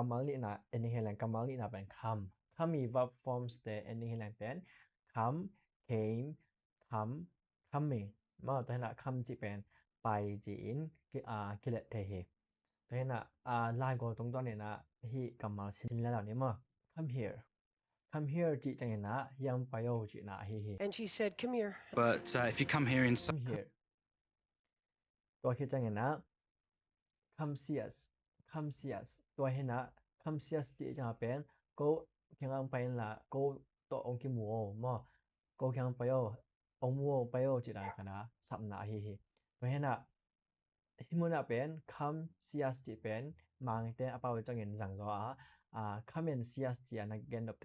kamal ni na ending helang kamal ni na เป็นคำมี verb forms แต่ ending helang เป็นคำ came คำ coming มาตัวนั้นคำจิเป็นไปจีนกิเลเทเฮตัวนั้นลายก็ตรงตัวนี้นะที่กำมาสินแล้วนี่มา come here จิจังนะยังไปโอจินะเฮ And she said, come here. But if you come here in come here ตัวคิดจังนะ come see us ตัวเห็นนะ come see us จิจังเป็น go เคียงไปละ go ตัวองค์กิมูมา go เคียงไปโอองมูไปโอจิได้คะนะสับนะเฮตัวเห็นนะฮิมุนะเป็น come see us จิเป็นมังแต่อปาวจังเห็นจังก็come and see us จินักเกนดบ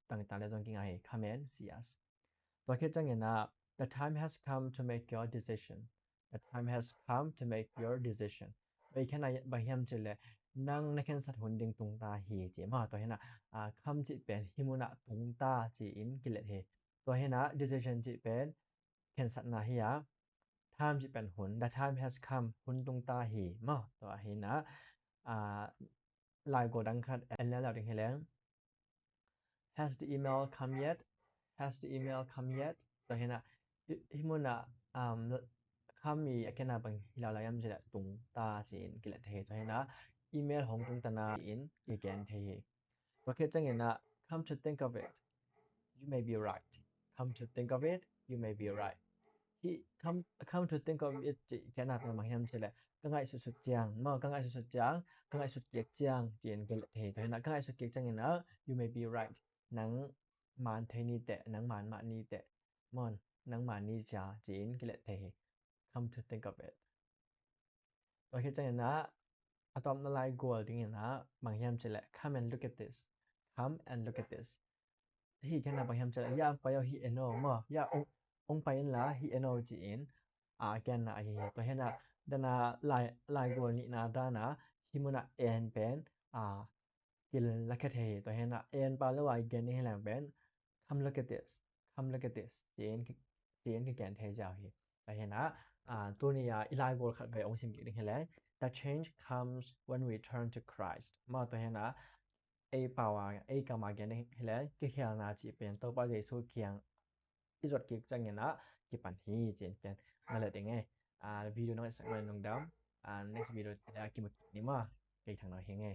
ต่างๆแล้วจังกิงไง come and see us ตัวคิดจังเห็นนะ the time has come to make your decision the time has come to make your decision ไปแค่ไหนบางยามจิเลยนั่งในแค่สัตว์หุ่นดิงตุงตาหีจิมาตัวเห็นนะคำจิเป็นฮิมุนะตุงตาจิอินกิเลเทตัวเห็นนะ decision จิเป็นแค่สัตว์นาหิยา time จิเป็นหุ่น the time has come หุ่นตุงตาหีมาตัวเห็นนะลายโกดังคัดแล้วดึงให้แล้ว has the email come yet ตัวเห็นนะฮิมุนะคำมีแค่นาบางเราลายามจิละตุงตาจิอินกิเลเทตัวเห็นนะอีเมลของตุงตนาอินกิแกนเทตัวคิดจังเห็นนะ come to think of it you may be right come to think of it you may be right he come to think of it จิแค่นาเป็นบางยามจิละกังไงสุดๆจังมากังไงสุดๆจังกังไงสุดเกียกจังจิอินกิเลเทตัวเห็นนะกังไงสุดเกียกจังเห็นนะ you may be right หนังมานเทนีแต่หนังมานมานีแต่มอนหนังมานนีจาจิอินกิเลเทcome to think of it ตัวคิดจังเห็นนะอะตอมละลายกวลดิงเห็นนะบางยามจิละ come and look at this ฮีแค่นาบางยามจิละยามไปเอาฮีเอโนมายาองไปอินละฮีเอโนจิอินแกนนะฮีตัวเห็นนะดานาลายกวลนี่นาดานะฮิมุนะเอ็นเป็นกิลละแค่เทตัวเห็นนะเอ็นปาละวายแกนนี่ให้แหลงเป็น come look at this จิอินคือแกนเทจาวฮีตัวเห็นนะตัวนี้อีลายกวลขัดไปองค์สิมกิดิงให้แหลง the change comes when we turn to Christ มาตัวเห็นนะpower กามาแกนนี่ให้แหลงกิเขียนาจิเป็นตัวปาเยซูเคียงอีจดกิจังเห็นนะกิปันฮีเจนเป็นนั่นแหละไงวิดีโอน้อยสักวันลงดำnext video กิมกินี่มาไปทางน้อยเฮงไง